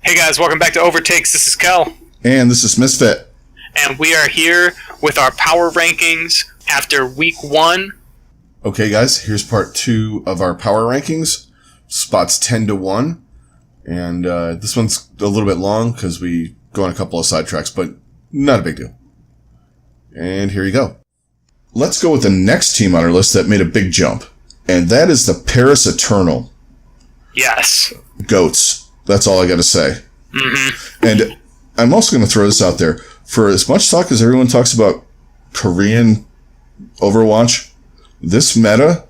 Hey guys, welcome back to Overtakes. This is Kel. And this is Misfit. And we are here with our power rankings after week 1. Okay guys, here's part 2 of our power rankings. Spots 10 to 1. And this one's a little bit long because we go on a couple of sidetracks, but not a big deal. And here you go. Let's go with the next team on our list that made a big jump. And that is the Paris Eternal. Yes. Goats. That's all I got to say. Mm-hmm. And I'm also going to throw this out there. For as much talk as everyone talks about Korean Overwatch, this meta,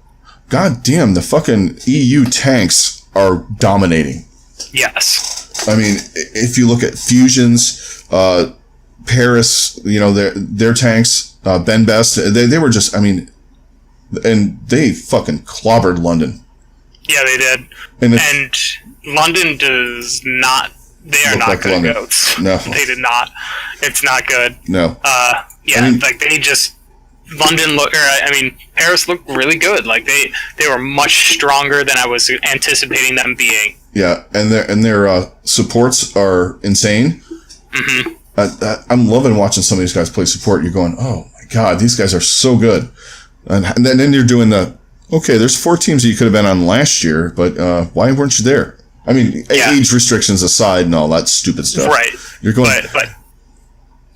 goddamn, the fucking EU tanks are dominating. Yes. I mean, if you look at Fusions, Paris, you know, their tanks, Ben Best, they were just, I mean, and they fucking clobbered London. Yeah, they did. And London does not, they are not like good London. Goats. No. They did not. It's not good. No. Yeah, I mean, like they just, Paris looked really good. Like they were much stronger than I was anticipating them being. Yeah, and their supports are insane. Mm-hmm. I'm loving watching some of these guys play support. You're going, oh my god, these guys are so good. And then you're doing okay, there's 4 teams that you could have been on last year, but why weren't you there? I mean, age restrictions aside and all that stupid stuff. Right. You're going, but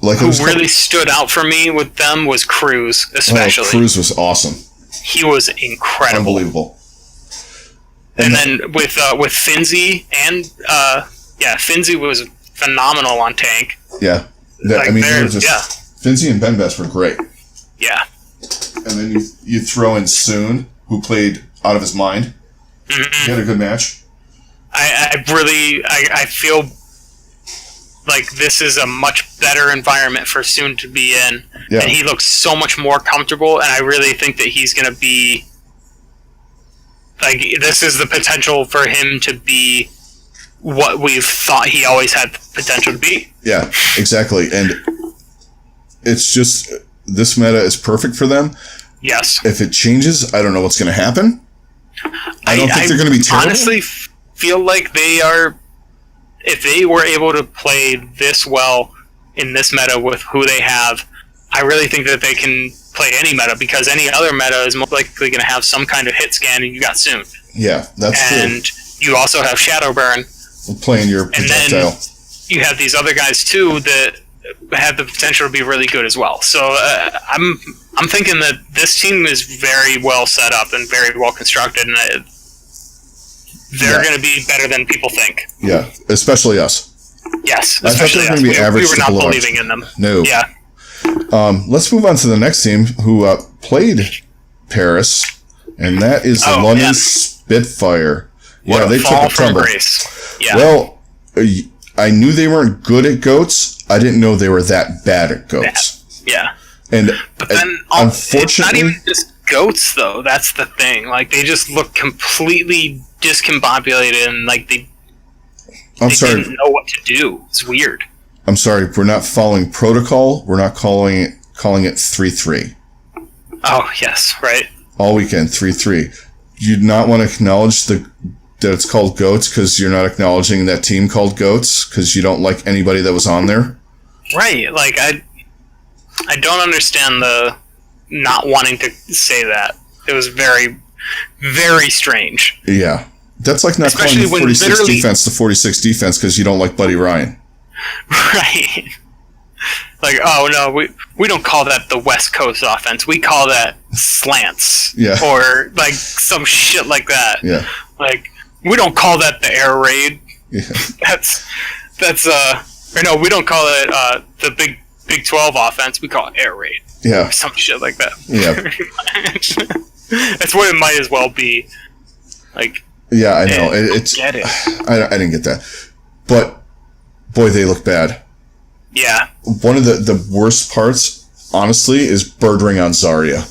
like who really stood out for me with them was Cruz, especially. Oh, Cruz was awesome. He was incredible. Unbelievable. And then with Finzi and Finzi was phenomenal on tank. Yeah. Finzi and Ben Best were great. Yeah. And then you throw in Soon, who played out of his mind. Mm-hmm. He had a good match. I feel like this is a much better environment for Soon to be in. Yeah. And he looks so much more comfortable, and I really think that he's going to be... Like, this is the potential for him to be what we've thought he always had potential to be. Yeah, exactly. And it's just... This meta is perfect for them. Yes. If it changes, I don't know what's going to happen. I don't think they're going to be terrible. Honestly feel like they are... If they were able to play this well in this meta with who they have, I really think that they can play any meta, because any other meta is most likely going to have some kind of hit scan, and you got Soon. Yeah, that's true. And you also have Shadowburn. Playing your projectile. And then you have these other guys, too, that have the potential to be really good as well. So I'm thinking that this team is very well set up and very well constructed, and they're going to be better than people think. Yeah, especially us. Yes, especially us. We were not believing in them. No. Yeah. Let's move on to the next team who played Paris, and that is the London Spitfire. What they fall took a tumble. From grace. Yeah. Well, I knew they weren't good at goats. I didn't know they were that bad at goats. Yeah. But then, unfortunately, it's not even just goats, though. That's the thing. Like, they just look completely discombobulated, and like they didn't know what to do. It's weird. I'm sorry, we're not following protocol. We're not calling it 3-3. Oh yes, right. All weekend 3-3. You do not want to acknowledge that it's called goats because you're not acknowledging that team called goats because you don't like anybody that was on there. Right. Like I don't understand the not wanting to say that. It was very, very strange. Yeah. That's like not especially calling the 46 defense the 46 defense because you don't like Buddy Ryan. Right. Like, oh no, we don't call that the West Coast offense. We call that slants. Yeah. Or like some shit like that. Yeah. Like, we don't call that the air raid. Yeah. Or no, we don't call it the Big 12 offense. We call it air raid. Yeah. Or some shit like that. Yeah. That's what it might as well be. Like. Yeah, I know. Get it. I didn't get that. But, boy, they look bad. Yeah. One of the worst parts, honestly, is bird ring on Zarya.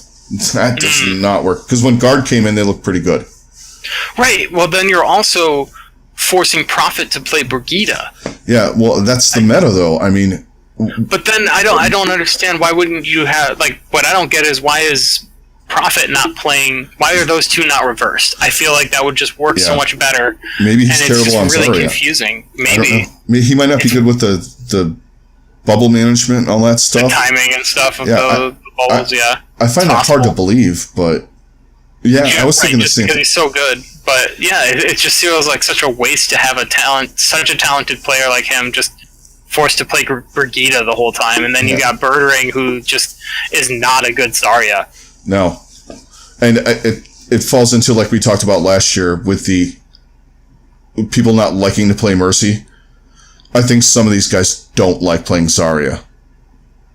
That does not work. Because when guard came in, they looked pretty good. Right. Well, then you're also forcing Prophet to play Brigida. Yeah, well, that's the meta, though. I mean... But then I don't understand, why wouldn't you have... Like, what I don't get is, why is Prophet not playing? Why are those two not reversed? I feel like that would just work so much better. Maybe he's terrible on Zarya. It's really confusing. Maybe he might not be good with the bubble management and all that stuff. The timing and stuff of the bubbles, I find that hard to believe, but I was thinking the same thing. Because he's so good. But it just feels like such a waste to have such a talented player like him just forced to play Brigitte the whole time, and then you got Birdring, who just is not a good Zarya. No. And it falls into, like we talked about last year, with the people not liking to play Mercy. I think some of these guys don't like playing Zarya.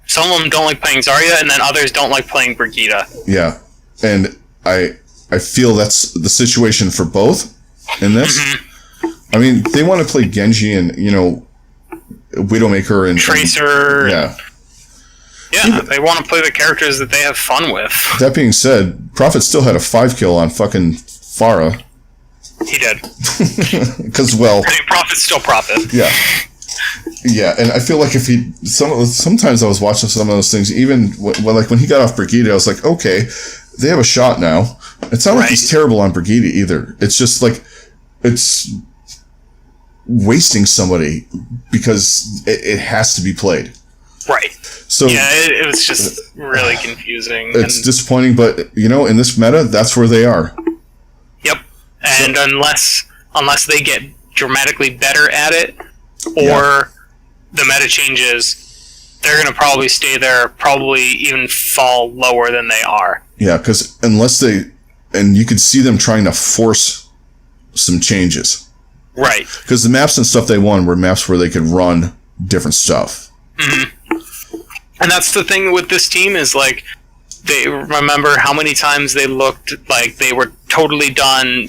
Some of them don't like playing Zarya, and then others don't like playing Brigitte. Yeah. And I feel that's the situation for both in this. Mm-hmm. I mean, they want to play Genji and, Widowmaker and... Tracer. Yeah. Yeah, they want to play the characters that they have fun with. That being said, Prophet still had a 5 kill on fucking Pharah. He did. Because, Prophet's still Prophet. Yeah. Yeah, and I feel like if he... Sometimes I was watching some of those things, even when he got off Brigitte, I was like, okay, they have a shot now. It's not like he's terrible on Brigitte either. It's just like... It's wasting somebody because it has to be played. Right. So it was just really confusing. It's disappointing, but in this meta, that's where they are. Yep. And unless they get dramatically better at it, or the meta changes, they're going to probably stay there, probably even fall lower than they are. Yeah, because unless and you could see them trying to force some changes. Right. Because the maps and stuff they won were maps where they could run different stuff. Mm-hmm. And that's the thing with this team is, like, they remember how many times they looked like they were totally done.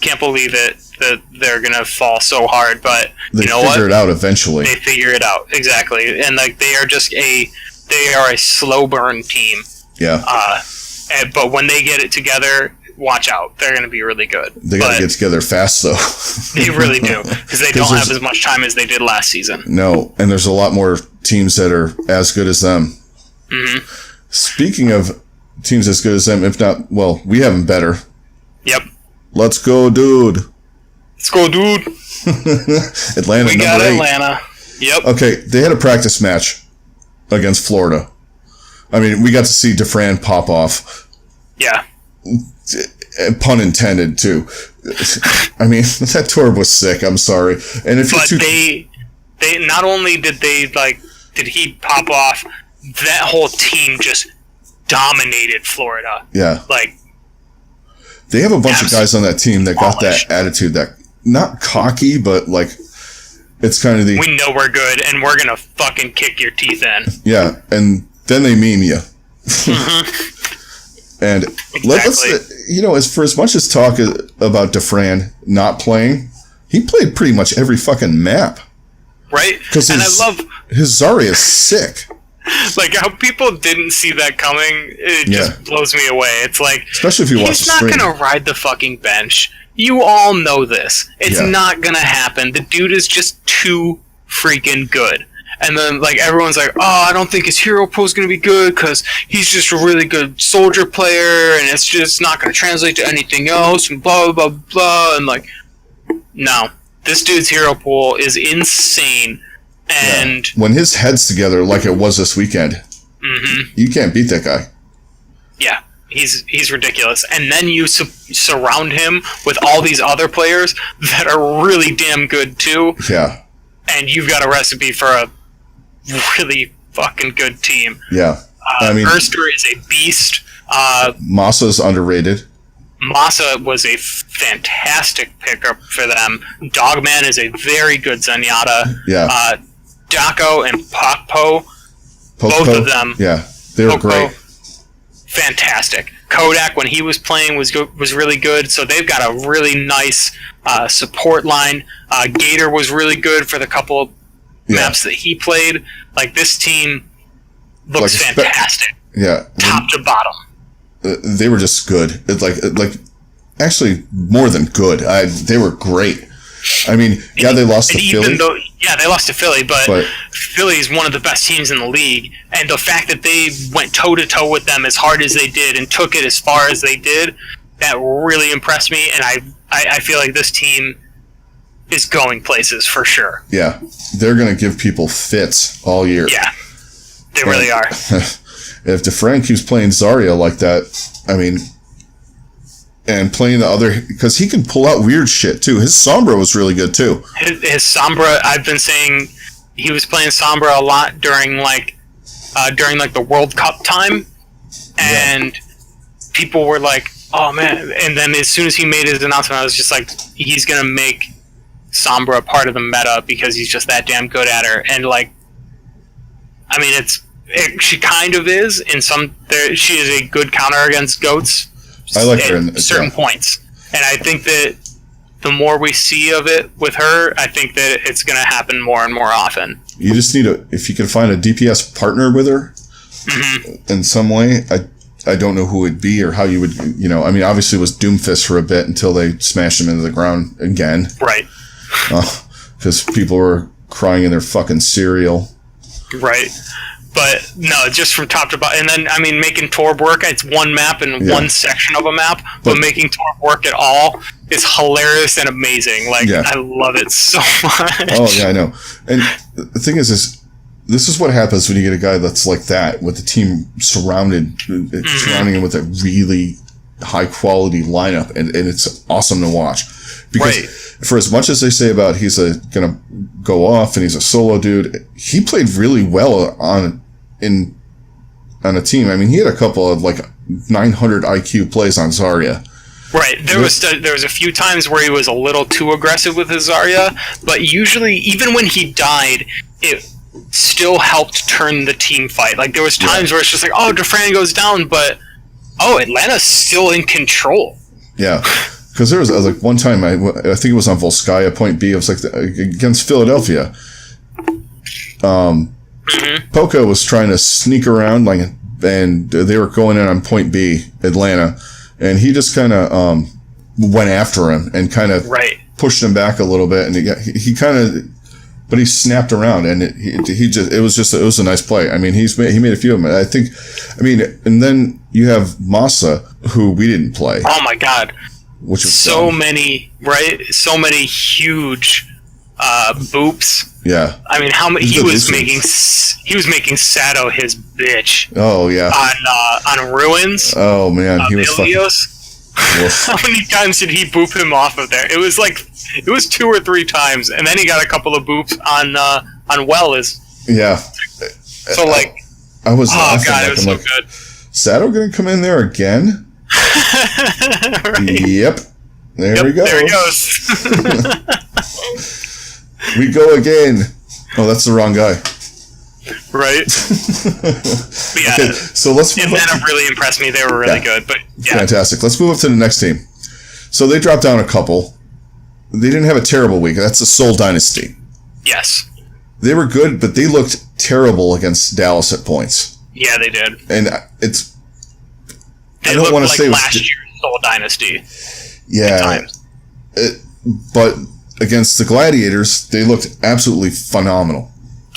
Can't believe it that they're going to fall so hard. But you know what? They figure it out eventually. They figure it out, exactly. And, like, they are a slow burn team. Yeah. But when they get it together, watch out. They're going to be really good. They got to get together fast, though. They really do. Because they don't have as much time as they did last season. No, and there's a lot more teams that are as good as them. Mm-hmm. Speaking of teams as good as them, if not, we have them better. Yep. Let's go, dude. Let's go, dude. Atlanta, we got Atlanta. Yep. Okay, they had a practice match against Florida. I mean, we got to see DeFran pop off. Yeah. Pun intended, too. I mean, that tour was sick. I'm sorry. And if they not only did he pop off, that whole team just dominated Florida. Yeah. Like, they have a bunch of guys on that team that got that attitude, that not cocky, but like it's kind of we know we're good and we're gonna fucking kick your teeth in. Yeah, and then they meme you. Mm-hmm. And let's as for as much as talk about DeFran not playing, he played pretty much every fucking map. Right? And I love his Zarya is sick. Like, how people didn't see that coming, it just blows me away. It's like, especially if you watch the stream. He's not going to ride the fucking bench. You all know this. It's not going to happen. The dude is just too freaking good. And then, like, everyone's like, oh, I don't think his hero pool is going to be good because he's just a really good soldier player and it's just not going to translate to anything else and blah, blah, blah, blah. And, like, no. This dude's hero pool is insane. And when his head's together like it was this weekend, you can't beat that guy. Yeah, he's ridiculous. And then you surround him with all these other players that are really damn good too. Yeah. And you've got a recipe for a really fucking good team. Yeah. I mean, Erster is a beast. Masa's underrated. Masa was a fantastic pickup for them. Dogman is a very good Zenyatta. Yeah. Daco and Pokpo, both of them. Yeah, they were great. Fantastic. Kodak, when he was playing, was really good. So they've got a really nice support line. Gator was really good for the couple of maps that he played. Like, this team looks fantastic. Top to bottom. They were just good. It's like actually more than good. They were great. I mean, yeah, they lost to Philly. They lost to Philly, but Philly is one of the best teams in the league, and the fact that they went toe-to-toe with them as hard as they did and took it as far as they did, that really impressed me, and I feel like this team is going places for sure. Yeah, they're going to give people fits all year. Yeah, they really are. If Dufresne keeps playing Zarya like that, I mean, and playing the other, because he can pull out weird shit too. His Sombra was really good too. His Sombra, I've been saying he was playing Sombra a lot during the World Cup time, and people were like, "Oh man!" And then as soon as he made his announcement, I was just like, "He's gonna make Sombra a part of the meta because he's just that damn good at her." And like, I mean, she kind of is in some. She is a good counter against goats. I like her in certain points, and I think that the more we see of it with her, I think that it's going to happen more and more often. You just need if you can find a DPS partner with her in some way. I don't know who it'd be or how you would, I mean, obviously it was Doomfist for a bit until they smashed him into the ground again. Right. Because people were crying in their fucking cereal. Right. But no, just from top to bottom. And then, I mean, making Torb work, it's one map and one section of a map, but making Torb work at all is hilarious and amazing. Like, I love it so much. Oh, yeah, I know. And the thing is this is what happens when you get a guy that's like that, with the team surrounding him with a really high-quality lineup, and it's awesome to watch. Because for as much as they say about he's going to go off and he's a solo dude, he played really well on a team. I mean, he had a couple of like 900 IQ plays on Zarya. Right. There was a few times where he was a little too aggressive with his Zarya, but usually, even when he died, it still helped turn the team fight. Like, there was times where it's just like, oh, Dufresne goes down, but Atlanta's still in control. Yeah. Because there was like one time, I think it was on Volskaya, point B, it was like against Philadelphia. Poco was trying to sneak around, and they were going in on point B, Atlanta, and he just kind of went after him and kind of pushed him back a little bit, and he kind of, but he snapped around, and it was a nice play. I mean, he made a few of them. And then you have Massa, who we didn't play. Oh my god. Which is so many huge boops. Yeah. I mean, how many he was making Sato his bitch. Oh yeah. On Ruins. Oh man, he was How many times did he boop him off of there? It was 2 or 3 times, and then he got a couple of boops on Wells. Yeah. So like, I was. Oh god, it was so good. Sato gonna come in there again? Yep. There we go. There he goes. We go again. Oh, that's the wrong guy. Right. Yeah. Okay, so let's move Atlanta really impressed me. They were really good. But fantastic. Let's move up to the next team. So they dropped down a couple. They didn't have a terrible week. That's the Seoul Dynasty. Yes. They were good, but they looked terrible against Dallas at points. Yeah, they did. And I don't want to say last year's Seoul Dynasty. Yeah. But against the Gladiators, they looked absolutely phenomenal.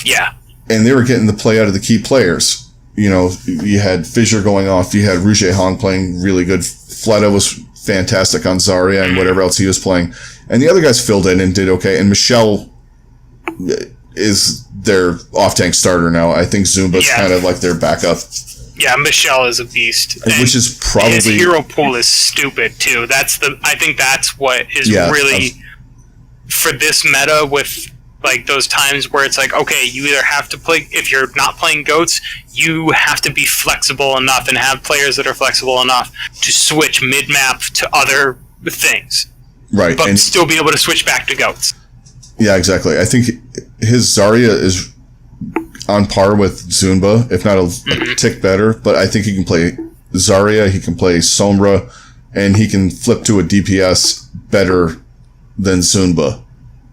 Yeah. And they were getting the play out of the key players. You had Fissure going off. You had Rouge Hong playing really good. Fleta was fantastic on Zarya and whatever else he was playing. And the other guys filled in and did okay. And Michelle is their off-tank starter now. I think Zumba's kind of like their backup. Yeah, Michelle is a beast. Which is probably... His hero pool is stupid, too. I think that's what is really... For this meta, with like those times where it's like, okay, you either have to play... If you're not playing goats, you have to be flexible enough and have players that are flexible enough to switch mid-map to other things. Right. But still be able to switch back to goats. Yeah, exactly. I think his Zarya is on par with Zumba, if not a tick better. But I think he can play Zarya, he can play Sombra, and he can flip to a DPS better than Zumba.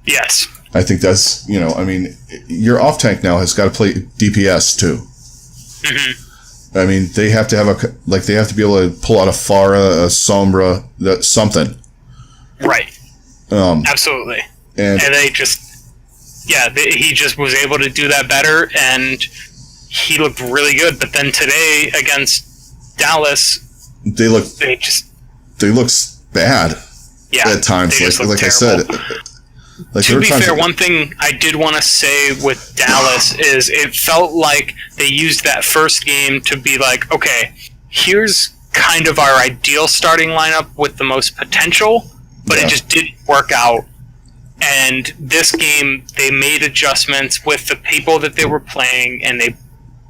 Yes. I think that's, your off-tank now has got to play DPS too. Mm-hmm. I mean, they have to have they have to be able to pull out a Pharah, a Sombra, something. Right. Absolutely. And they just, he just was able to do that better, and he looked really good. But then today against Dallas, they look bad at times. Like I said, to be fair, one thing I did want to say with Dallas is it felt like they used that first game to be like, okay, here's kind of our ideal starting lineup with the most potential, but it just didn't work out. And this game, they made adjustments with the people that they were playing, and they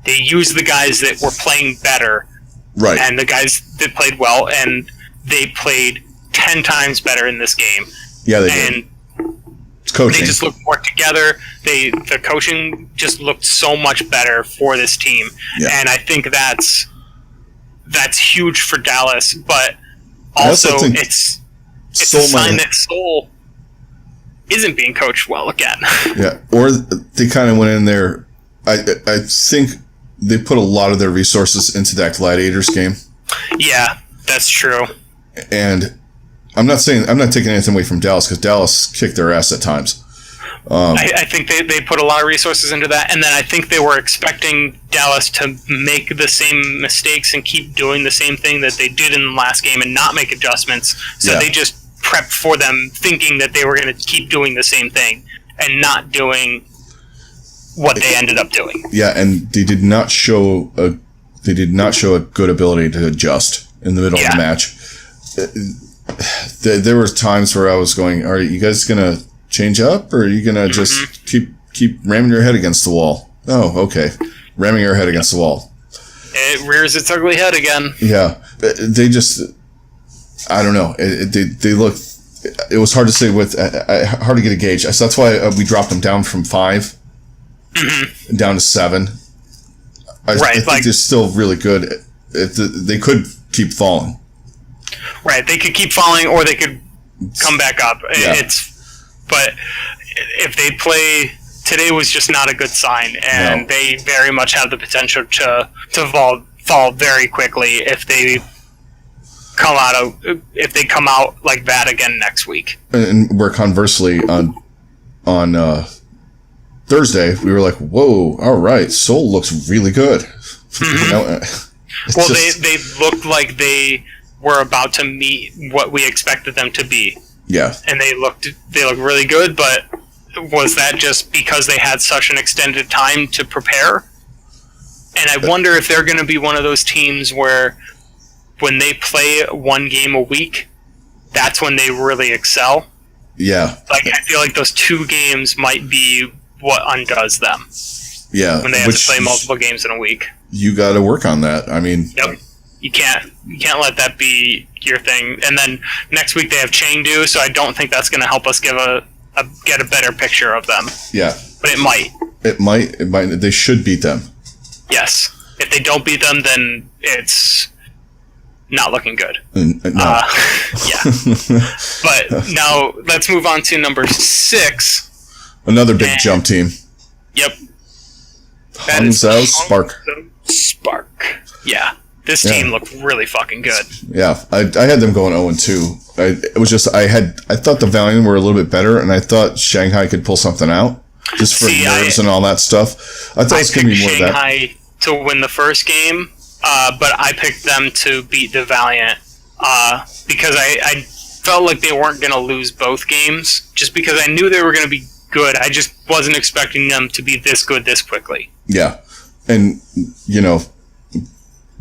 used the guys that were playing better, right? And the guys that played well, and they played 10 times better in this game. Yeah, they did. It's coaching. They just looked more together. The coaching just looked so much better for this team, and I think that's huge for Dallas. But also, it's a sign that Seoul isn't being coached well again. Yeah, or they kind of went in there. I think they put a lot of their resources into that Gladiators game. Yeah, that's true. And I'm not taking anything away from Dallas, because Dallas kicked their ass at times. I think they put a lot of resources into that, and then I think they were expecting Dallas to make the same mistakes and keep doing the same thing that they did in the last game and not make adjustments. So they just prepped for them, thinking that they were going to keep doing the same thing and not doing what they ended up doing. Yeah, and they did not show a good ability to adjust in the middle of the match. There were times where I was going, "Are you guys gonna change up, or are you gonna just keep ramming your head against the wall?" Oh, okay, ramming your head against the wall. It rears its ugly head again. Yeah, they just, I don't know. They look. It was hard to say hard to get a gauge. So that's why we dropped them down from 5 down to 7. I think they're still really good. They could keep falling. Right, they could keep falling, or they could come back up. Yeah. But if they play today, was just not a good sign, and they very much have the potential to fall very quickly if they come out like that again next week. And where conversely on Thursday we were like, whoa, all right, Seoul looks really good. Well, they looked like they were about to meet what we expected them to be. Yeah. And they looked really good, but was that just because they had such an extended time to prepare? And I wonder if they're going to be one of those teams where when they play one game a week, that's when they really excel. Yeah. Like, I feel like those 2 games might be what undoes them. Yeah. When they have to play multiple games in a week. You got to work on that. I mean... Yep. You can't let that be your thing. And then next week they have Chengdu, so I don't think that's going to help us get a better picture of them. Yeah. But it might. It might. They should beat them. Yes. If they don't beat them, then it's not looking good. No. Yeah. But now let's move on to number 6. Another big jump team. Yep. Hangzhou Spark. Yeah. This team looked really fucking good. Yeah, I had them going 0-2. It was just I thought the Valiant were a little bit better, and I thought Shanghai could pull something out just for nerves and all that stuff. I thought it was going to be more of that. I picked Shanghai to win the first game, but I picked them to beat the Valiant because I felt like they weren't going to lose both games, just because I knew they were going to be good. I just wasn't expecting them to be this good this quickly. Yeah, and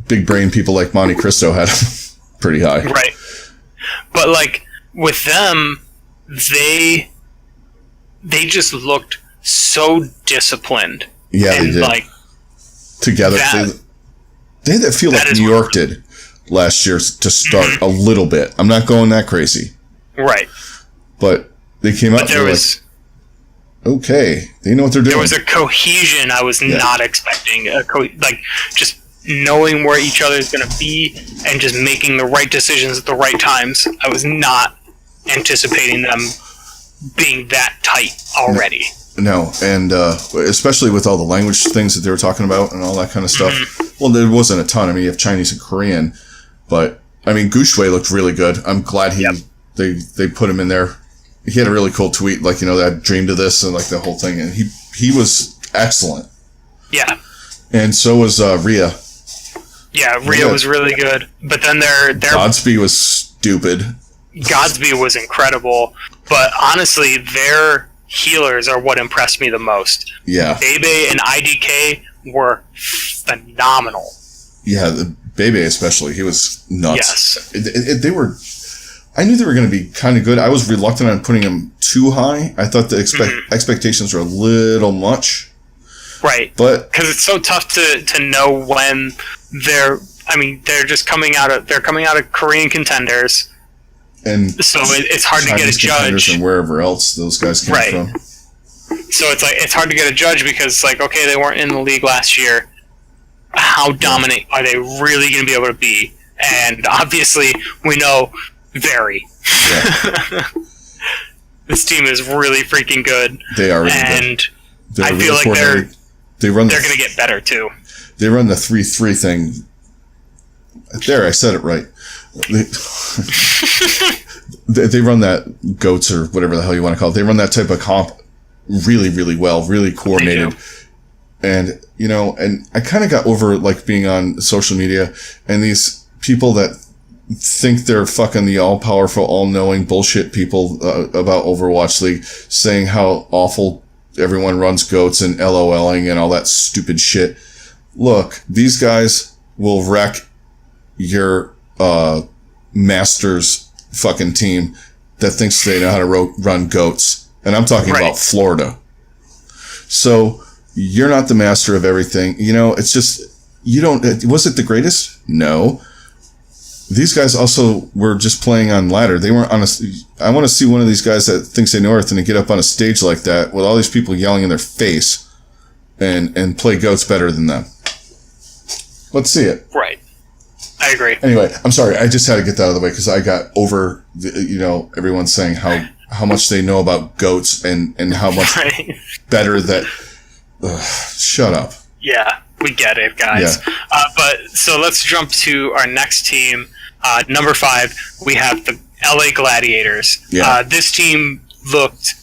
big brain people like Monte Cristo had them pretty high. Right. But like with them, they just looked so disciplined. Yeah, and they did. Like together. They had that feel like New York did last year to start a little bit. I'm not going that crazy. Right. But they came out and like, okay, they know what they're doing. There was a cohesion I was not expecting. Just knowing where each other is going to be and just making the right decisions at the right times. I was not anticipating them being that tight already. No, and especially with all the language things that they were talking about and all that kind of stuff. Well, there wasn't a ton. I mean, you have Chinese and Korean, but I mean, Gushue looked really good. I'm glad they put him in there. he had a really cool tweet, like, that I dreamed of this and like the whole thing, and he was excellent. Yeah. And so was Rhea. Yeah, Rhea was really good. But then their Godsby was stupid. Godsby was incredible. But honestly, their healers are what impressed me the most. Yeah. Bebe and IDK were phenomenal. Yeah, Bebe especially. He was nuts. Yes. They were... I knew they were going to be kind of good. I was reluctant on putting them too high. I thought the expectations were a little much. Right. But... Because it's so tough to know when they're just coming out of Korean contenders. And so it's hard to get a judge. And wherever else those guys came from. So it's hard to get a judge because, like, okay, they weren't in the league last year. How dominant are they really going to be able to be? And obviously, we know very. Yeah. This team is really freaking good. They are really and good. I feel like they're going to get better too. They run the 3-3 thing. There, I said it right. They run that GOATS or whatever the hell you want to call it. They run that type of comp really, really well, really coordinated. And, and I kind of got over, like, being on social media and these people that think they're fucking the all-powerful, all-knowing bullshit people about Overwatch League saying how awful everyone runs GOATS and LOLing and all that stupid shit. Look, these guys will wreck your Masters fucking team that thinks they know how to run GOATs. And I'm talking about Florida. So you're not the master of everything. It's just, was it the greatest? No. These guys also were just playing on ladder. They weren't I want to see one of these guys that thinks they know everything and get up on a stage like that with all these people yelling in their face and play GOATs better than them. Let's see it. Right. I agree. Anyway, I'm sorry. I just had to get that out of the way because I got over, everyone saying how much they know about GOATs and how much better that... shut up. Yeah, we get it, guys. Yeah. But so let's jump to our next team. Number 5, we have the LA Gladiators. Yeah. This team looked...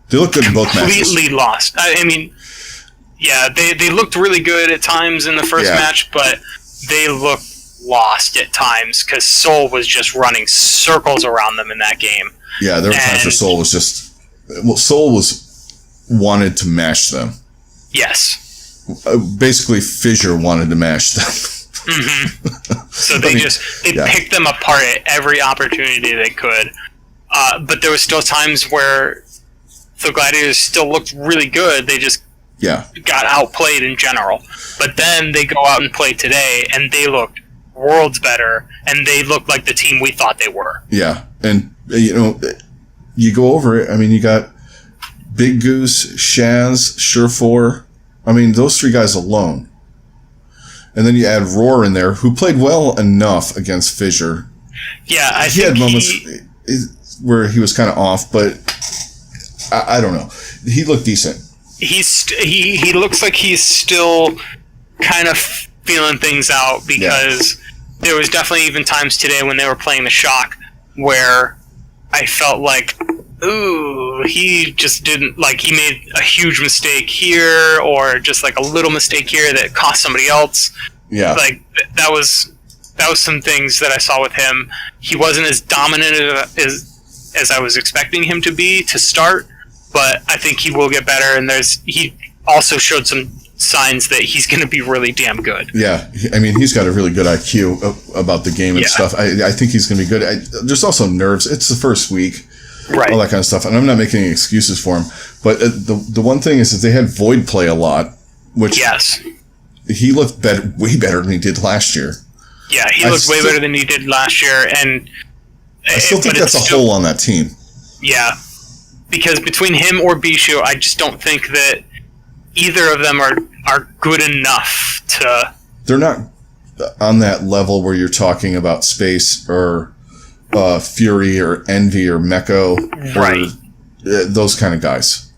They looked good in both matches. Completely lost. I mean, yeah, they looked really good at times in the first match, but they looked lost at times because Seoul was just running circles around them in that game. Yeah, there were times where Seoul was just... Well, Seoul wanted to mash them. Yes. Basically, Fissure wanted to mash them. Mm-hmm. So they picked them apart at every opportunity they could. But there was still times where the Gladiators still looked really good. They just got outplayed in general. But then they go out and play today, and they looked worlds better, and they looked like the team we thought they were. Yeah, and you go over it. I mean, you got Big Goose, Shaz, Surefour. I mean, those 3 guys alone. And then you add Roar in there, who played well enough against Fissure. Yeah, he had moments where he was kind of off, but I don't know. He looked decent. He looks like he's still kind of feeling things out because there was definitely even times today when they were playing the Shock where I felt like, ooh, he just didn't, like, he made a huge mistake here or just like a little mistake here that cost somebody else. Yeah. Like, that was some things that I saw with him. He wasn't as dominant as I was expecting him to be to start, but I think he will get better, and he also showed some signs that he's going to be really damn good. Yeah, I mean, he's got a really good IQ about the game and stuff. I think he's going to be good. There's also nerves. It's the first week, all that kind of stuff. And I'm not making any excuses for him. But the one thing is that they had Void play a lot, which he looked way better than he did last year. Yeah, he looked way better than he did last year. And I still think that's a hole on that team. Yeah, because between him or Bishu, I just don't think that either of them are good enough to... They're not on that level where you're talking about Space or Fury or Envy or Meko or those kind of guys.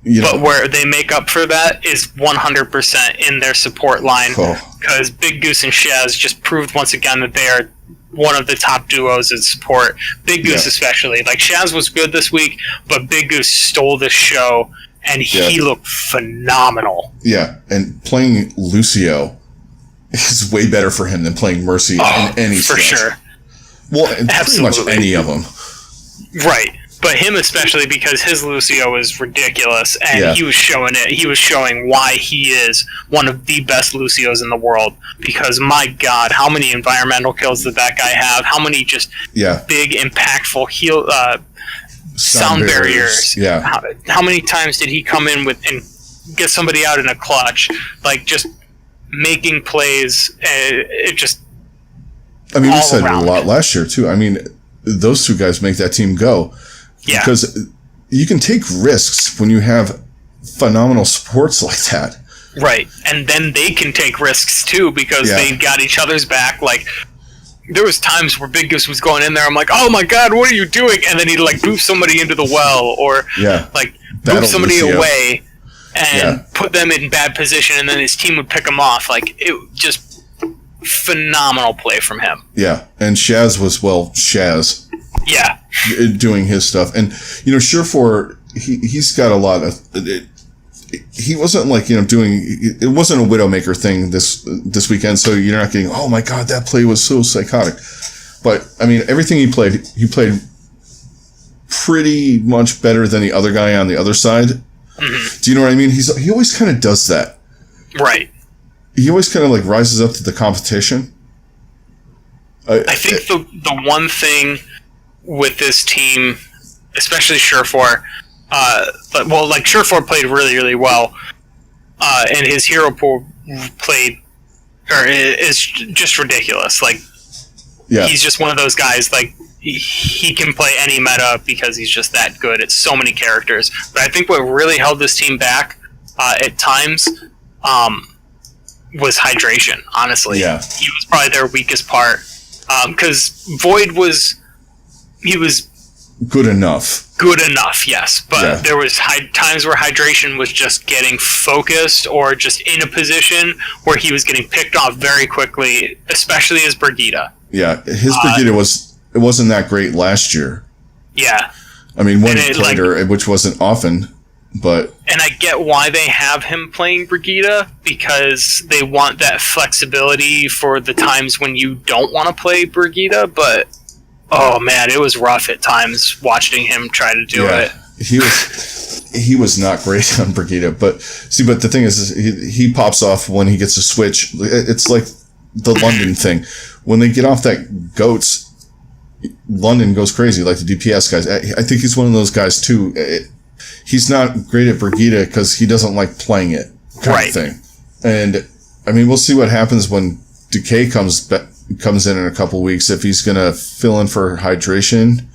But where they make up for that is 100% in their support line because Big Goose and Shaz just proved once again that they are one of the top duos in support. Big Goose especially. Like, Shaz was good this week, but Big Goose stole this show, and he looked phenomenal. Yeah, and playing Lucio is way better for him than playing Mercy in any for stretch. sure. Well, pretty much any of them. Right. But him especially, because his Lucio is ridiculous, and he was showing it. He was showing why he is one of the best Lucios in the world. Because, my God, how many environmental kills did that guy have? How many just big, impactful sound barriers? Yeah. How many times did he come in and get somebody out in a clutch? Like, just making plays. It just... I mean, we said it a lot last year, too. I mean, those two guys make that team go. Yeah. Because you can take risks when you have phenomenal supports like that. Right. And then they can take risks too, because they've got each other's back. Like, there was times where Big Goose was going in there, I'm like, oh my God, what are you doing? And then he'd like boop somebody into the well, or like boop somebody away and put them in bad position, and then his team would pick them off. Like, it just phenomenal play from him. Yeah. And Shaz was, Shaz. Yeah. Doing his stuff. And, Surefour, he's got a lot of... he wasn't like, doing... It wasn't a Widowmaker thing this weekend, so you're not getting, oh my God, that play was so psychotic. But, I mean, everything he played pretty much better than the other guy on the other side. Mm-hmm. Do you know what I mean? He always kind of does that. Right. He always kind of like rises up to the competition. I think the one thing with this team, especially Surefour, Surefour played really, really well, and his hero pool is just ridiculous. Like, he's just one of those guys. Like, he can play any meta because he's just that good at so many characters. But I think what really held this team back at times was hydration. Honestly, he was probably their weakest part, because Void was. He was good enough. Good enough, yes. But there was times where hydration was just getting focused, or just in a position where he was getting picked off very quickly, especially as Brigitte. Yeah, his Brigitte wasn't that great last year. Yeah. I mean, when he played her, which wasn't often, but... And I get why they have him playing Brigitte, because they want that flexibility for the times when you don't want to play Brigitte, but... Oh man, it was rough at times watching him try to do it. He was not great on Brigitte, but the thing is he pops off when he gets a switch. It's like the London thing. When they get off that goats, London goes crazy, like the DPS guys. I think he's one of those guys too. He's not great at Brigitte because he doesn't like playing it, kind of thing. And I mean, we'll see what happens when Decay comes in a couple weeks, if he's going to fill in for hydration,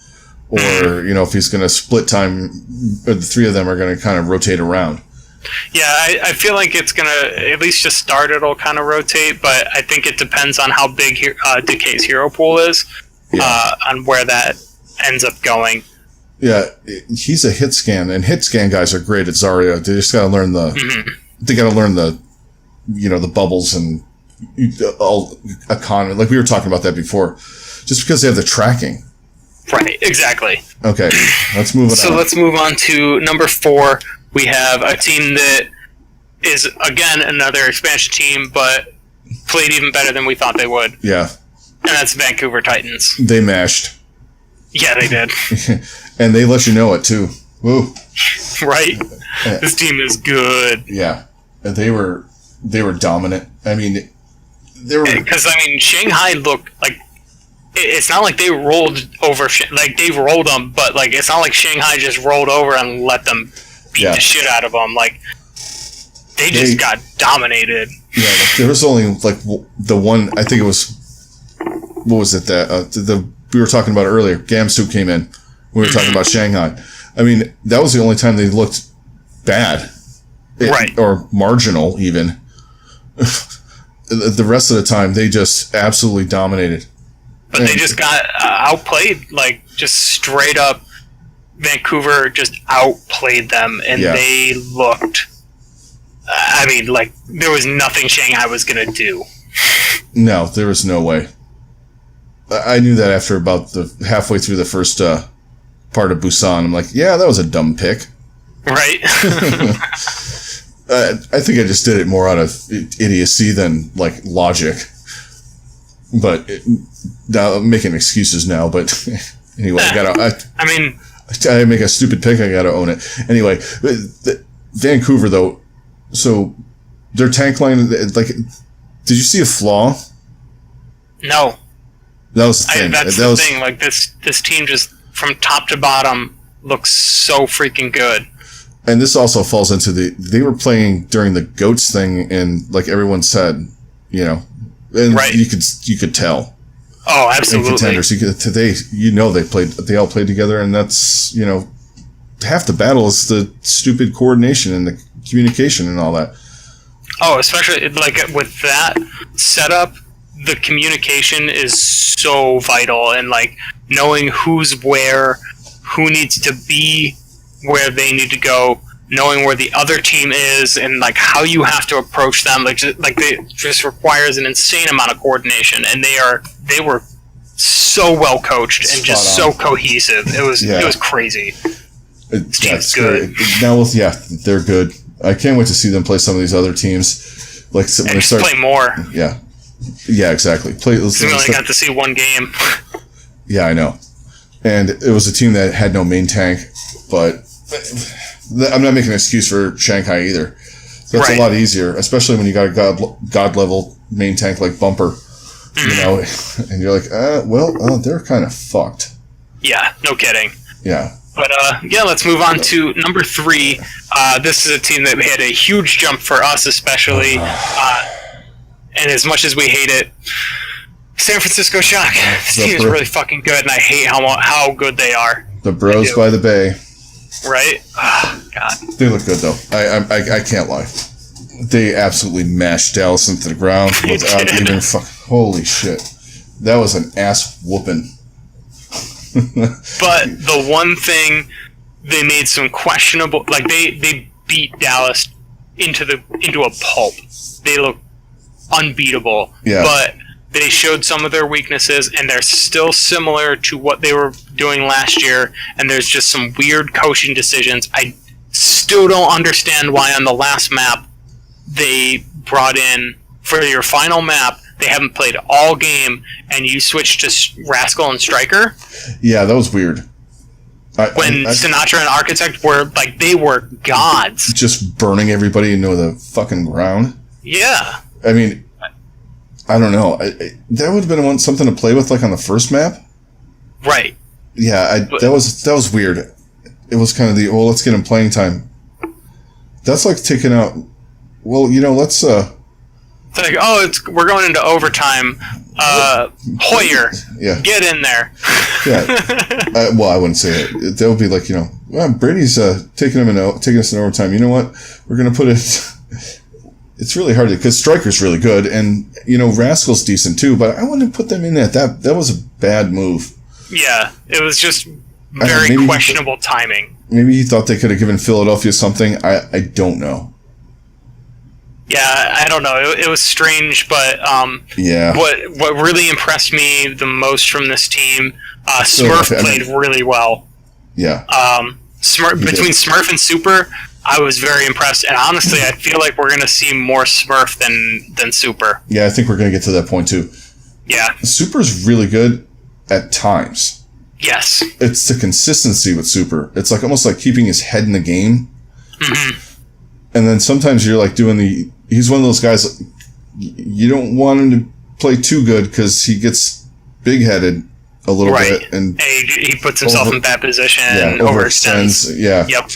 or if he's going to split time, or the three of them are going to kind of rotate around. Yeah, I feel like it's going to, at least just start, it'll kind of rotate, but I think it depends on how big Decay's hero pool is, on where that ends up going. Yeah, he's a hit scan, and hit scan guys are great at Zarya. They just got to learn they got to learn the bubbles and economy, like we were talking about that before, just because they have the tracking. Right, exactly. Okay, let's move on. So let's move on to number 4. We have a team that is, again, another expansion team, but played even better than we thought they would. Yeah. And that's Vancouver Titans. They mashed. Yeah, they did. And they let you know it, too. Woo. Right? This team is good. Yeah. They were dominant. I mean... Because, Shanghai looked like... It's not like they rolled over... Like, they rolled them, but, like, it's not like Shanghai just rolled over and let them beat the shit out of them. Like, they just got dominated. Yeah, like, there was only, like, the one... I think it was... What was it that... we were talking about earlier. Gamsu came in. We were talking about Shanghai. I mean, that was the only time they looked bad. Right. Or marginal, even. The rest of the time, they just absolutely dominated. But they just got outplayed, like, just straight up. Vancouver just outplayed them, and they looked... like, there was nothing Shanghai was going to do. No, there was no way. I knew that after about the halfway through the first part of Busan. I'm like, yeah, that was a dumb pick. Right. I think I just did it more out of idiocy than like logic. But now I'm making excuses now. But anyway, I make a stupid pick. I gotta own it. Anyway, Vancouver though. So their tank line, like, did you see a flaw? No. That was the thing. That's the thing. Like this team just from top to bottom looks so freaking good. And this also falls into they were playing during the GOATS thing, and like everyone said, you know, and right. you could tell. Oh, absolutely. And contenders, they all played together, and that's, you know, half the battle is the stupid coordination and the communication and all that. Oh, especially like with that setup, the communication is so vital, and like knowing who's where, who needs to be where they need to go, knowing where the other team is, and like how you have to approach them, it just requires an insane amount of coordination, and they were so well coached and just so cohesive. It was crazy. It's good. Now, they're good. I can't wait to see them play some of these other teams. Like when they start play more. Yeah, exactly. We only got to see one game. Yeah, I know. And it was a team that had no main tank, but I'm not making an excuse for Shanghai either. That's a lot easier, especially when you got a god level main tank like Bumper, you know, and you're like, they're kind of fucked. Yeah, no kidding. Yeah. But let's move on to number 3. This is a team that had a huge jump for us, especially, and as much as we hate it, San Francisco Shock. This team is really fucking good, and I hate how good they are. The bros by the bay. Right? Oh, God. They look good, though. I can't lie. They absolutely mashed Dallas into the ground without even holy shit. That was an ass whooping. But the one thing, they made some questionable, like they beat Dallas into a pulp. They look unbeatable. Yeah. But they showed some of their weaknesses, and they're still similar to what they were doing last year, and there's just some weird coaching decisions. I still don't understand why on the last map they brought in, for your final map, they haven't played all game, and you switched to Rascal and Striker. Yeah, that was weird. When Sinatra and Architect were, like, they were gods. Just burning everybody into the fucking ground. Yeah. I mean, I don't know. That would have been something to play with, like, on the first map. Right. Yeah, that was weird. It was kind of let's get him playing time. That's like taking out, let's... It's like, we're going into overtime. Hoyer, get in there. Yeah. I wouldn't say it. That would be like, Brady's taking us in overtime. You know what? We're going to put it... It's really hard because Striker's really good, and, Rascal's decent too, but I wouldn't put them in that. That was a bad move. Yeah, it was just very questionable timing. Maybe he thought they could have given Philadelphia something. I don't know. Yeah, I don't know. It was strange, but what really impressed me the most from this team, Smurf played really well. Yeah. Between Smurf and Super, I was very impressed, and honestly, I feel like we're going to see more Smurf than Super. Yeah, I think we're going to get to that point too. Yeah. Super's really good at times. Yes. It's the consistency with Super. It's like almost like keeping his head in the game. Mm-hmm. And then sometimes you're like he's one of those guys, you don't want him to play too good because he gets big-headed a little bit. And he puts himself in bad position and overextends. Yeah. Yep.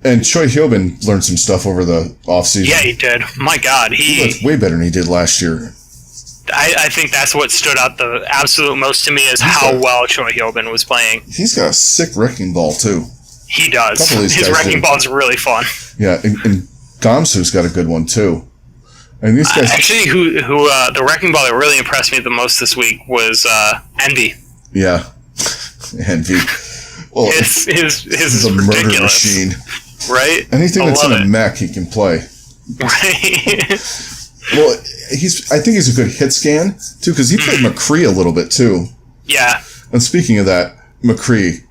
And Choi Hyobin learned some stuff over the offseason. Yeah, he did. My God. He looked way better than he did last year. I think that's what stood out the absolute most to me is how well Choi Hyobin was playing. He's got a sick wrecking ball, too. He does. His wrecking ball is really fun. Yeah, and Gamsu's got a good one, too. And these guys... Actually, the wrecking ball that really impressed me the most this week was Envy. Yeah. Envy. Well, his is a ridiculous. Murder machine. Right? Anything that's in a mech, he can play. Right. Well, I think he's a good hit scan, too, because he played McCree a little bit, too. Yeah. And speaking of that, McCree,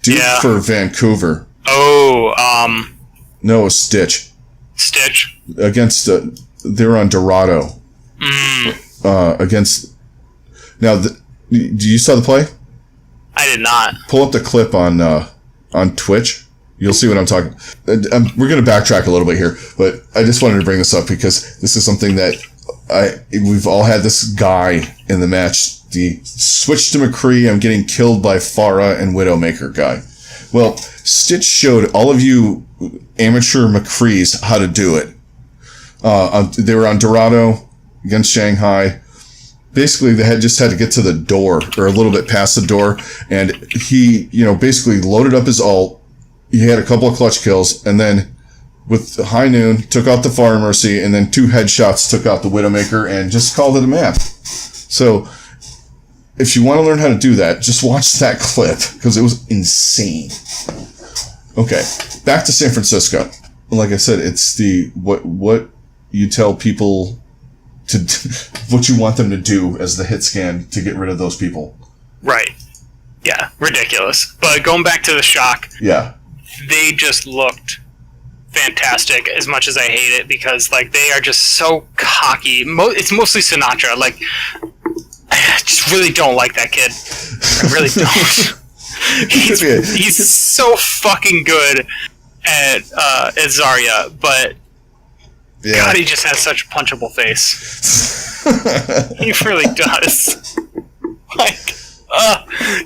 dude for Vancouver. Oh, no, Stitch. Stitch. Against, they were on Dorado. Against, now, do you saw the play? I did not. Pull up the clip on Twitch. You'll see what I'm talking. We're going to backtrack a little bit here, but I just wanted to bring this up because this is something that we've all had this guy in the match. The switch to McCree, I'm getting killed by Pharah and Widowmaker guy. Well, Stitch showed all of you amateur McCrees how to do it. They were on Dorado against Shanghai. Basically, they had to get to the door or a little bit past the door, and he, basically loaded up his ult. He had a couple of clutch kills, and then with the high noon, took out the Pharah Mercy, and then 2 headshots took out the Widowmaker, and just called it a match. So, if you want to learn how to do that, just watch that clip, because it was insane. Okay, back to San Francisco. Like I said, it's what you tell people to what you want them to do as the hit scan to get rid of those people. Right. Yeah, ridiculous. But going back to the shock. Yeah. They just looked fantastic, as much as I hate it, because they are just so cocky. It's mostly Sinatra. I just really don't like that kid. I really don't. He's so fucking good at Zarya, but God, he just has such a punchable face. He really does.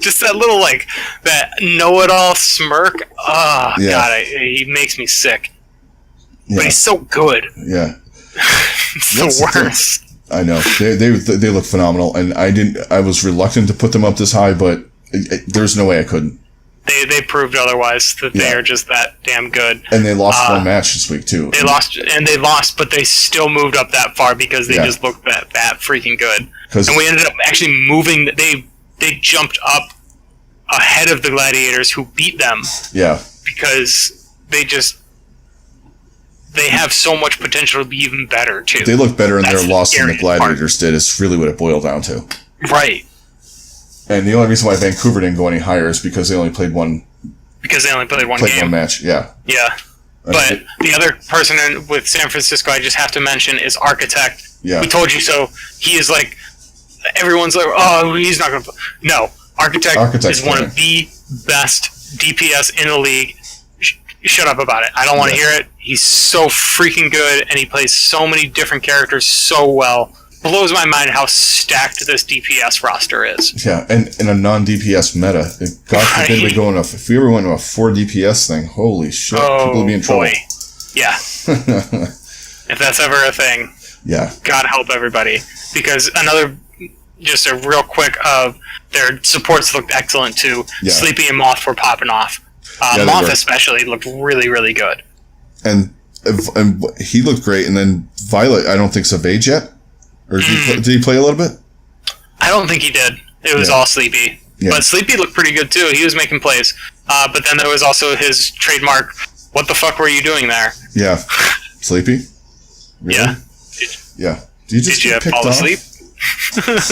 Just that little, that know-it-all smirk. Oh, yeah. God, he makes me sick. Yeah. But he's so good. Yeah. It's the worst. I know. They look phenomenal, and I was reluctant to put them up this high, but there's no way I couldn't. They proved otherwise, that they are just that damn good. And they lost one match this week, too. They lost, but they still moved up that far because they just looked that freaking good. And we ended up actually moving. They jumped up ahead of the Gladiators, who beat them. Yeah. Because they have so much potential to be even better, too. They look better in their loss than the Gladiators did, is really what it boiled down to. Right. And the only reason why Vancouver didn't go any higher is because they only played one. Because they only played one game. One match, yeah. Yeah. But the other person with San Francisco I just have to mention is Architect. Yeah. We told you so. He is everyone's like, oh, he's not going to... No. Architect is one of the best DPS in the league. Shut up about it. I don't want to hear it. He's so freaking good, and he plays so many different characters so well. Blows my mind how stacked this DPS roster is. Yeah, and in a non-DPS meta. God forbid we go if we ever went to a 4 DPS thing, holy shit, people would be in trouble. Boy. Yeah. If that's ever a thing. Yeah. God help everybody. Because just a real quick their supports looked excellent too. Yeah. Sleepy and Moth were popping off. Moth especially looked really, really good. And he looked great. And then Violet, I don't think Savage yet. Or did he play a little bit? I don't think he did. It was all Sleepy. Yeah. But Sleepy looked pretty good too. He was making plays. But then there was also his trademark, what the fuck were you doing there? Yeah. Sleepy? Really? Yeah. Did you fall asleep?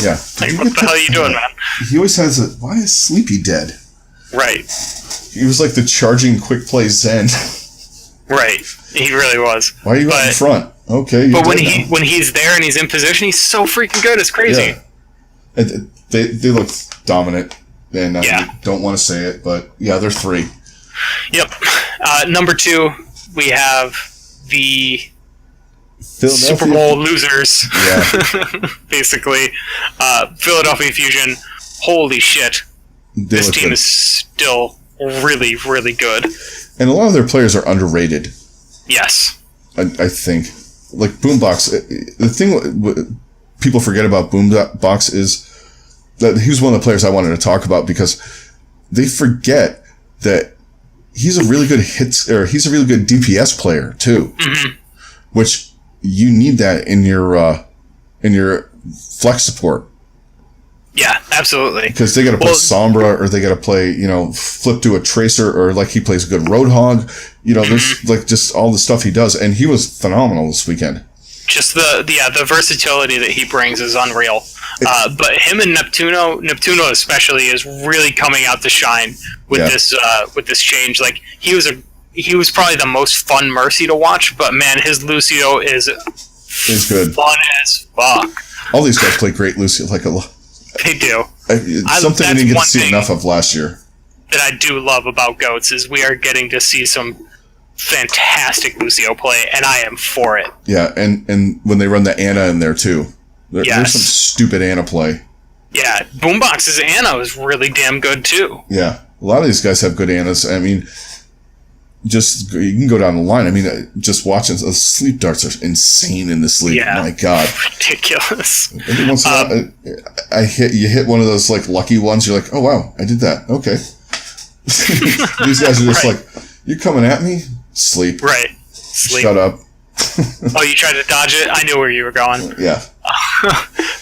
Yeah. What the hell are you doing, man? He always has why is Sleepy dead? Right. He was like the charging quick play Zen. Right. He really was. Why are you out in front? Okay. But when he's there and he's in position, he's so freaking good. It's crazy. Yeah. They look dominant, and I don't want to say it, but yeah, they're 3. Yep. Number 2, we have the Super Bowl losers. Yeah. Basically, Philadelphia Fusion. Holy shit! This team is still really, really good. And a lot of their players are underrated. Yes. I think. Like Boombox, the thing people forget about Boombox is that he was one of the players I wanted to talk about because they forget that he's a really good he's a really good DPS player too, which you need that in your flex support. Yeah, absolutely. Because they got to play Sombra, or they got to play, flip to a Tracer, or he plays a good Roadhog. There's just all the stuff he does, and he was phenomenal this weekend. Just the versatility that he brings is unreal. But him and Neptuno especially is really coming out to shine with this change. Like he was probably the most fun Mercy to watch, but man, his Lucio is good, fun as fuck. All these guys play great Lucio, They do. Something we didn't get to see enough of last year. That I do love about GOATS is we are getting to see some fantastic Lucio play, and I am for it. Yeah, and when they run the Ana in there too, there's some stupid Ana play. Yeah, Boombox's Ana is really damn good too. Yeah, a lot of these guys have good Anas. I mean, you can go down the line. I mean, just watching sleep darts are insane in the sleep. Yeah, my God, ridiculous. Every once in a while, you hit one of those lucky ones. You're like, oh wow, I did that. Okay. These guys are just you're coming at me? Sleep. Right. Sleep. Shut up. Oh, you tried to dodge it? I knew where you were going. Yeah.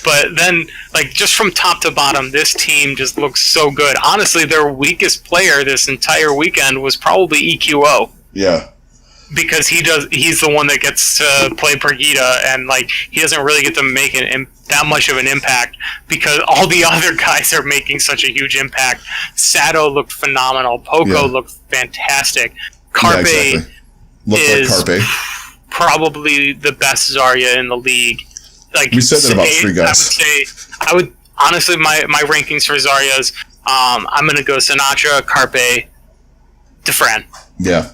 But then, just from top to bottom, this team just looks so good. Honestly, their weakest player this entire weekend was probably EQO. Yeah. Because he's the one that gets to play Brigida, and he doesn't really get to make that much of an impact because all the other guys are making such a huge impact. Sato looked phenomenal. Poco looked fantastic. Carpe is probably the best Zarya in the league. We said that about three guys. I would honestly, my rankings for Zarya's, I'm going to go Sinatra, Carpe, Defran. Yeah.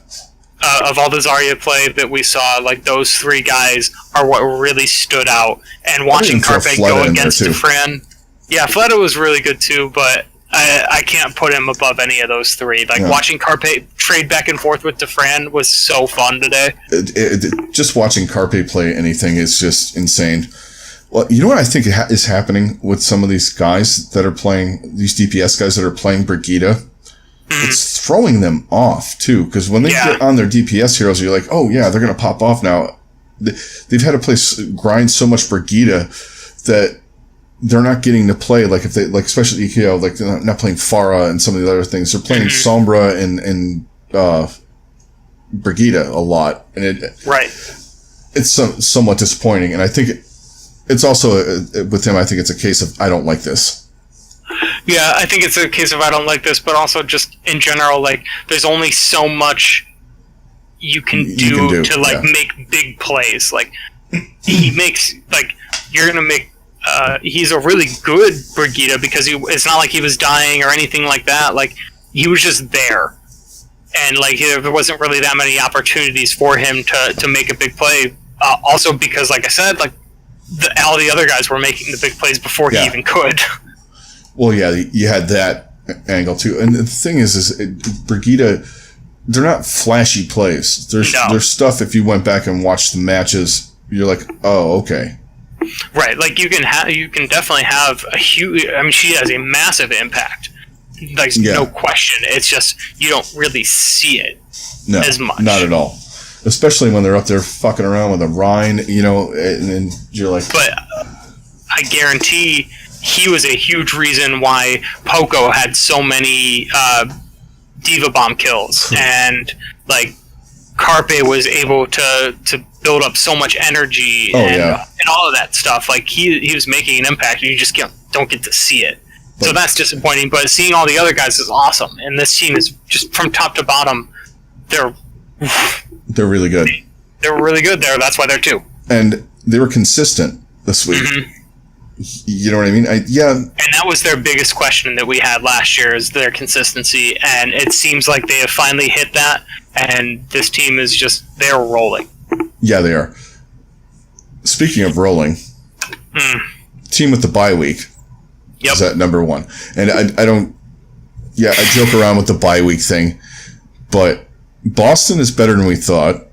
Of all the Zarya play that we saw, those three guys are what really stood out. And watching Carpe go against Defran, Fleta was really good too, but I can't put him above any of those three. Watching Carpe trade back and forth with Defran was so fun today. Just watching Carpe play anything is just insane. Well, you know what I think is happening with some of these guys that are playing, these DPS guys that are playing Brigida? It's throwing them off, too, because when they get on their DPS heroes, you're like, oh, yeah, they're going to pop off now. They've had to grind so much Brigida that they're not getting to play, if they, especially, they're not playing Pharah and some of the other things. They're playing Sombra and Brigida a lot. And it's somewhat disappointing. And I think it's also, with him, I think it's a case of, I don't like this. Yeah, I think it's a case of I don't like this, but also just in general, there's only so much you can do to make big plays. He makes you're gonna make. He's a really good Brigida because it's not like he was dying or anything like that. He was just there, and there wasn't really that many opportunities for him to make a big play. Also because, like I said, all the other guys were making the big plays before he even could. Well, yeah, you had that angle too, and the thing is Brigida, they're not flashy plays. There's stuff. If you went back and watched the matches, you're like, oh, okay, right. You can definitely have a huge. I mean, she has a massive impact. No question. It's just you don't really see it as much. Not at all. Especially when they're up there fucking around with a Rhine, and you're like. But I guarantee. He was a huge reason why Poco had so many Diva Bomb kills, and Carpe was able to build up so much energy and all of that stuff. He was making an impact, and you just don't get to see it. So that's disappointing. But seeing all the other guys is awesome, and this team is just from top to bottom. They're really good. They're really good there. That's why they're 2. And they were consistent this week. Mm-hmm. You know what I mean? And that was their biggest question that we had last year is their consistency, and it seems like they have finally hit that, and this team is they're rolling. Yeah, they are. Speaking of rolling, team with the bye week is at number 1. And I joke around with the bye week thing, but Boston is better than we thought.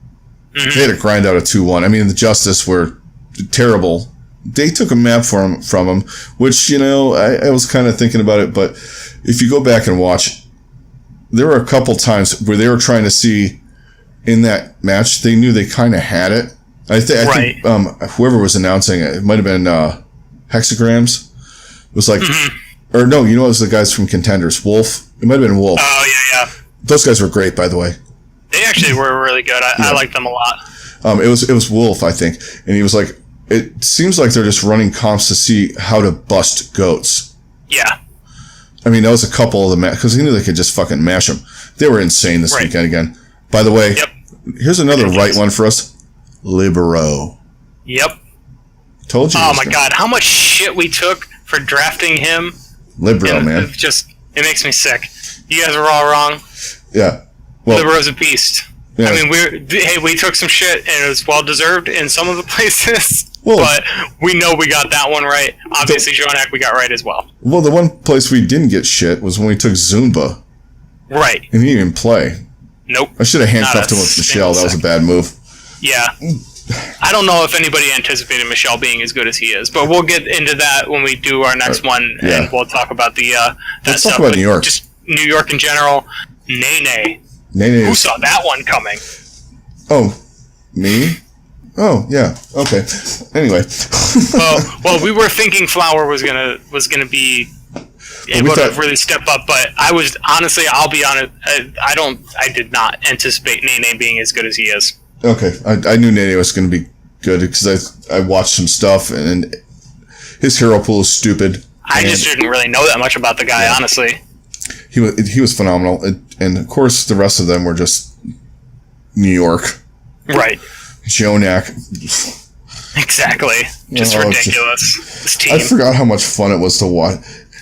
They had to grind out a 2-1. I mean, the Justice were terrible. They took a map from him, which, I was kind of thinking about it, but if you go back and watch, there were a couple times where they were trying to see in that match, they knew they kind of had it. I think whoever was announcing it might have been Hexagrams. It was or no, it was the guys from Contenders. Wolf. It might have been Wolf. Oh, yeah. Those guys were great, by the way. They actually were really good. I liked them a lot. It was Wolf, I think. And he was like, it seems like they're just running comps to see how to bust goats. Yeah. I mean, that was a couple of them, because they knew they could just fucking mash them. They were insane this weekend again. By the way, here's another right one for us. Libero. Yep. Told you. Oh my god, how much shit we took for drafting him. Libero, man. It makes me sick. You guys are all wrong. Yeah. Well, Libero's a beast. Yeah. I mean, we took some shit, and it was well-deserved in some of the places. Well, but we know we got that one right. Obviously, Jonak we got right as well. Well, the one place we didn't get shit was when we took Zumba. Right. And he didn't even play. Nope. I should have handcuffed him with Michelle. That was a bad move. Yeah. I don't know if anybody anticipated Michelle being as good as he is, but we'll get into that when we do our next one, and we'll talk about Let's talk about New York. Just New York in general. Nene. Who saw that one coming? Oh, me? Oh, yeah. Okay. Anyway. well, we were thinking Flower was gonna be able to really step up, but I was honestly, I'll be honest, I did not anticipate Nene being as good as he is. Okay, I knew Nene was going to be good because I watched some stuff, and his hero pool is stupid. I just didn't really know that much about the guy, honestly. He was phenomenal, and of course the rest of them were just New York. Right. Jonak. Exactly. Just ridiculous. This team. I forgot how much fun it was to watch.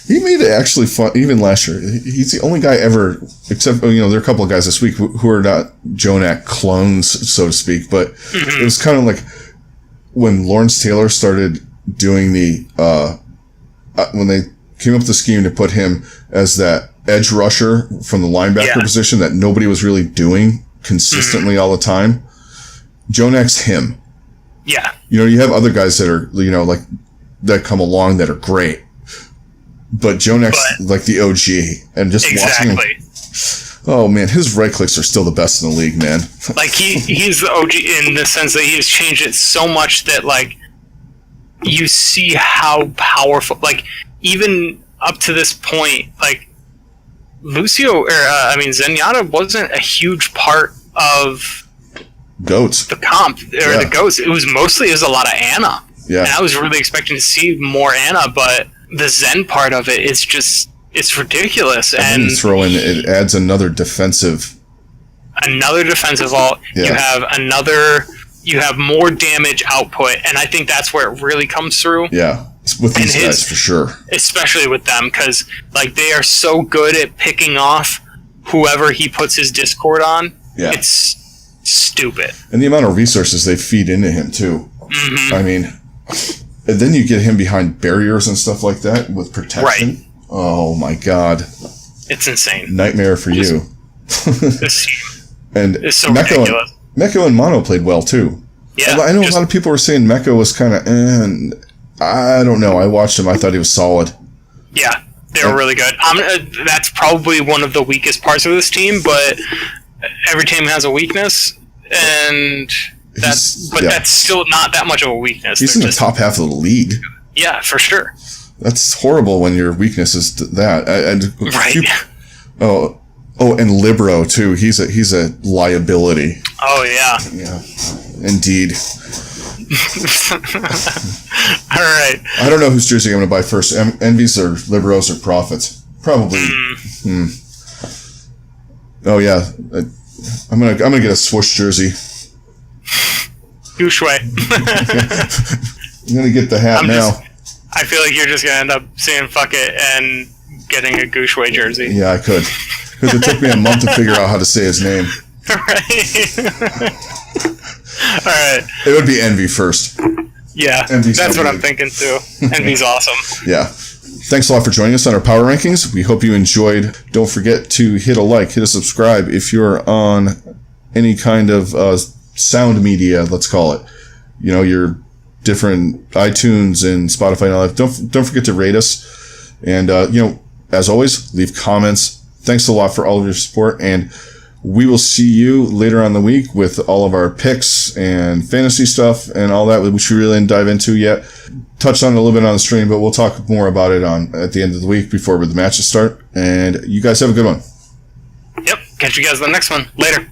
He made it actually fun, even last year. He's the only guy ever, except, there are a couple of guys this week who are not Jonak clones, so to speak, but it was kind of like when Lawrence Taylor started doing when they came up with the scheme to put him as that edge rusher from the linebacker position that nobody was really doing consistently all the time. Jonak's him. Yeah. You have other guys that are, that come along that are great. But Jonak's like the OG, and just watching him. Oh man, his right clicks are still the best in the league, man. Like he's the OG in the sense that he has changed it so much that you see how powerful. Even up to this point, Zenyatta wasn't a huge part of goats. The comp the goats. It was a lot of Ana. Yeah, and I was really expecting to see more Ana, but the Zen part of it is it's ridiculous. And then you throw in, it adds another defensive vault. Yeah. You have more damage output, and I think that's where it really comes through. Yeah, with these guys for sure. Especially with them, because they are so good at picking off whoever he puts his Discord on. Yeah. It's stupid. And the amount of resources they feed into him too. Mm-hmm. I mean, and then you get him behind barriers and stuff like that with protection. Right. Oh my god. It's insane. Nightmare for you. This team and is so ridiculous. Meko and Mono played well too. Yeah. I know a lot of people were saying Meko was kind of, and I don't know. I watched him. I thought he was solid. Yeah, they were really good. That's probably one of the weakest parts of this team, but every team has a weakness, and that's still not that much of a weakness. He's in the top half of the league. Yeah, for sure. That's horrible when your weakness is that. Right. And Libero too. He's a liability. Oh yeah. Yeah. Indeed. All right. I don't know whose jersey I'm going to buy first. Envy's or Liberos or Profits. Probably. Oh yeah. I'm gonna get a swoosh jersey. Gooshway. I'm gonna get the hat now. I feel like you're just gonna end up saying fuck it and getting a Gooshway jersey. Yeah, I could. Because it took me a month to figure out how to say his name. Right. All right. It would be Envy first. Yeah, Envy's that's what I'm thinking too. Envy's awesome. Yeah. Thanks a lot for joining us on our power rankings. We hope you enjoyed. Don't forget to hit a like, hit a subscribe if you're on any kind of sound media, let's call it. Your different iTunes and Spotify and all that. Don't forget to rate us. And, as always, leave comments. Thanks a lot for all of your support, and we will see you later on the week with all of our picks and fantasy stuff and all that, which we really didn't dive into yet. Touched on it a little bit on the stream, but we'll talk more about it at the end of the week before the matches start. And you guys have a good one. Yep. Catch you guys in the next one. Later.